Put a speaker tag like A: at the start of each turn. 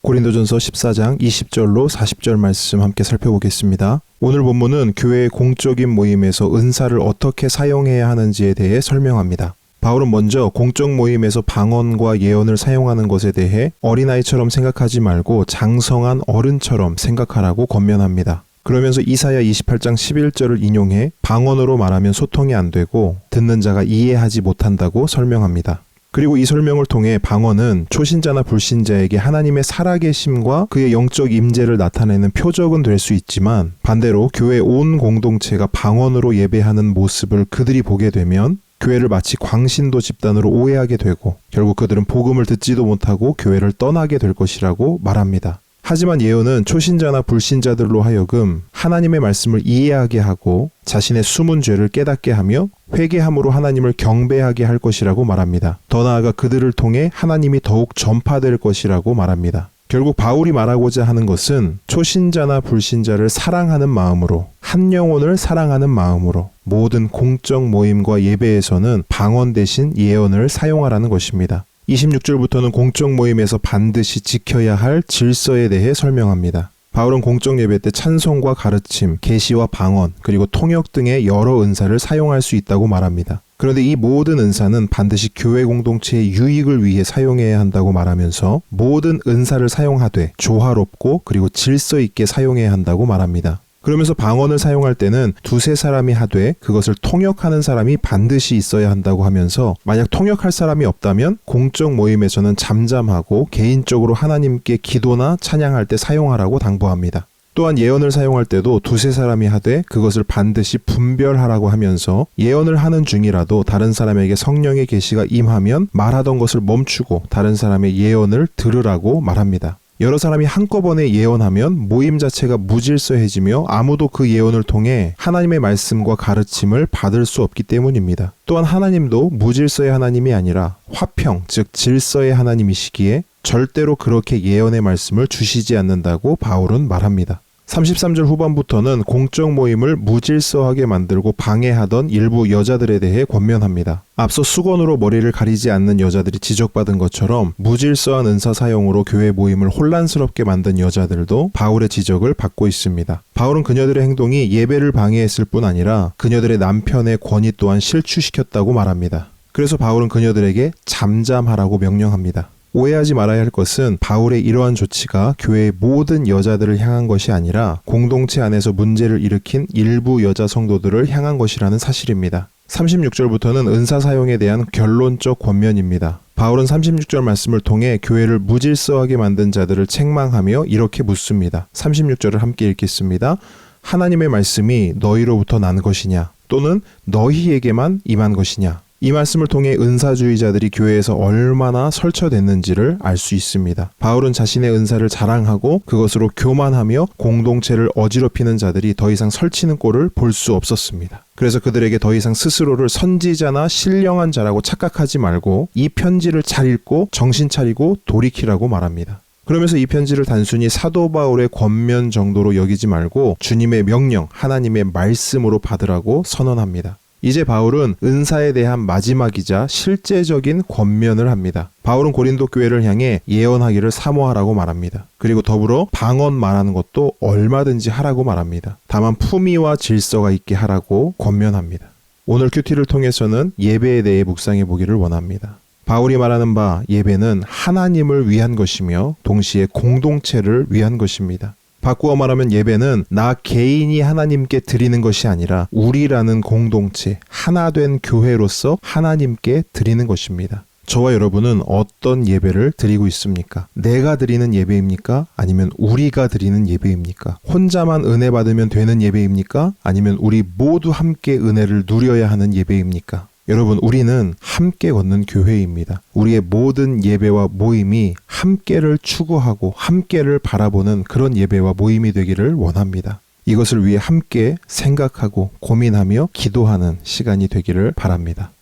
A: 고린도전서 14장 20절로 40절 말씀 함께 살펴보겠습니다. 오늘 본문은 교회의 공적인 모임에서 은사를 어떻게 사용해야 하는지에 대해 설명합니다. 바울은 먼저 공적 모임에서 방언과 예언을 사용하는 것에 대해 어린아이처럼 생각하지 말고 장성한 어른처럼 생각하라고 권면합니다. 그러면서 이사야 28장 11절을 인용해 방언으로 말하면 소통이 안 되고 듣는 자가 이해하지 못한다고 설명합니다. 그리고 이 설명을 통해 방언은 초신자나 불신자에게 하나님의 살아계심과 그의 영적 임재를 나타내는 표적은 될 수 있지만 반대로 교회 온 공동체가 방언으로 예배하는 모습을 그들이 보게 되면 교회를 마치 광신도 집단으로 오해하게 되고 결국 그들은 복음을 듣지도 못하고 교회를 떠나게 될 것이라고 말합니다. 하지만 예언은 초신자나 불신자들로 하여금 하나님의 말씀을 이해하게 하고 자신의 숨은 죄를 깨닫게 하며 회개함으로 하나님을 경배하게 할 것이라고 말합니다. 더 나아가 그들을 통해 하나님이 더욱 전파될 것이라고 말합니다. 결국 바울이 말하고자 하는 것은 초신자나 불신자를 사랑하는 마음으로, 한 영혼을 사랑하는 마음으로 모든 공적 모임과 예배에서는 방언 대신 예언을 사용하라는 것입니다. 26절부터는 공적 모임에서 반드시 지켜야 할 질서에 대해 설명합니다. 바울은 공적 예배 때 찬송과 가르침, 계시와 방언, 그리고 통역 등의 여러 은사를 사용할 수 있다고 말합니다. 그런데 이 모든 은사는 반드시 교회 공동체의 유익을 위해 사용해야 한다고 말하면서 모든 은사를 사용하되 조화롭고 그리고 질서 있게 사용해야 한다고 말합니다. 그러면서 방언을 사용할 때는 두세 사람이 하되 그것을 통역하는 사람이 반드시 있어야 한다고 하면서 만약 통역할 사람이 없다면 공적 모임에서는 잠잠하고 개인적으로 하나님께 기도나 찬양할 때 사용하라고 당부합니다. 또한 예언을 사용할 때도 두세 사람이 하되 그것을 반드시 분별하라고 하면서 예언을 하는 중이라도 다른 사람에게 성령의 계시가 임하면 말하던 것을 멈추고 다른 사람의 예언을 들으라고 말합니다. 여러 사람이 한꺼번에 예언하면 모임 자체가 무질서해지며 아무도 그 예언을 통해 하나님의 말씀과 가르침을 받을 수 없기 때문입니다. 또한 하나님도 무질서의 하나님이 아니라 화평, 즉 질서의 하나님이시기에 절대로 그렇게 예언의 말씀을 주시지 않는다고 바울은 말합니다. 33절 후반부터는 공적 모임을 무질서하게 만들고 방해하던 일부 여자들에 대해 권면합니다. 앞서 수건으로 머리를 가리지 않는 여자들이 지적받은 것처럼 무질서한 은사 사용으로 교회 모임을 혼란스럽게 만든 여자들도 바울의 지적을 받고 있습니다. 바울은 그녀들의 행동이 예배를 방해했을 뿐 아니라 그녀들의 남편의 권위 또한 실추시켰다고 말합니다. 그래서 바울은 그녀들에게 잠잠하라고 명령합니다. 오해하지 말아야 할 것은 바울의 이러한 조치가 교회의 모든 여자들을 향한 것이 아니라 공동체 안에서 문제를 일으킨 일부 여자 성도들을 향한 것이라는 사실입니다. 36절부터는 은사 사용에 대한 결론적 권면입니다. 바울은 36절 말씀을 통해 교회를 무질서하게 만든 자들을 책망하며 이렇게 묻습니다. 36절을 함께 읽겠습니다. 하나님의 말씀이 너희로부터 난 것이냐? 또는 너희에게만 임한 것이냐? 이 말씀을 통해 은사주의자들이 교회에서 얼마나 설쳐됐는지를 알 수 있습니다. 바울은 자신의 은사를 자랑하고 그것으로 교만하며 공동체를 어지럽히는 자들이 더 이상 설치는 꼴을 볼 수 없었습니다. 그래서 그들에게 더 이상 스스로를 선지자나 신령한 자라고 착각하지 말고 이 편지를 잘 읽고 정신 차리고 돌이키라고 말합니다. 그러면서 이 편지를 단순히 사도 바울의 권면 정도로 여기지 말고 주님의 명령, 하나님의 말씀으로 받으라고 선언합니다. 이제 바울은 은사에 대한 마지막이자 실제적인 권면을 합니다. 바울은 고린도 교회를 향해 예언하기를 사모하라고 말합니다. 그리고 더불어 방언 말하는 것도 얼마든지 하라고 말합니다. 다만 품위와 질서가 있게 하라고 권면합니다. 오늘 큐티를 통해서는 예배에 대해 묵상해 보기를 원합니다. 바울이 말하는 바 예배는 하나님을 위한 것이며 동시에 공동체를 위한 것입니다. 바꾸어 말하면 예배는 나 개인이 하나님께 드리는 것이 아니라 우리라는 공동체, 하나 된 교회로서 하나님께 드리는 것입니다. 저와 여러분은 어떤 예배를 드리고 있습니까? 내가 드리는 예배입니까? 아니면 우리가 드리는 예배입니까? 혼자만 은혜 받으면 되는 예배입니까? 아니면 우리 모두 함께 은혜를 누려야 하는 예배입니까? 여러분, 우리는 함께 걷는 교회입니다. 우리의 모든 예배와 모임이 함께를 추구하고 함께를 바라보는 그런 예배와 모임이 되기를 원합니다. 이것을 위해 함께 생각하고 고민하며 기도하는 시간이 되기를 바랍니다.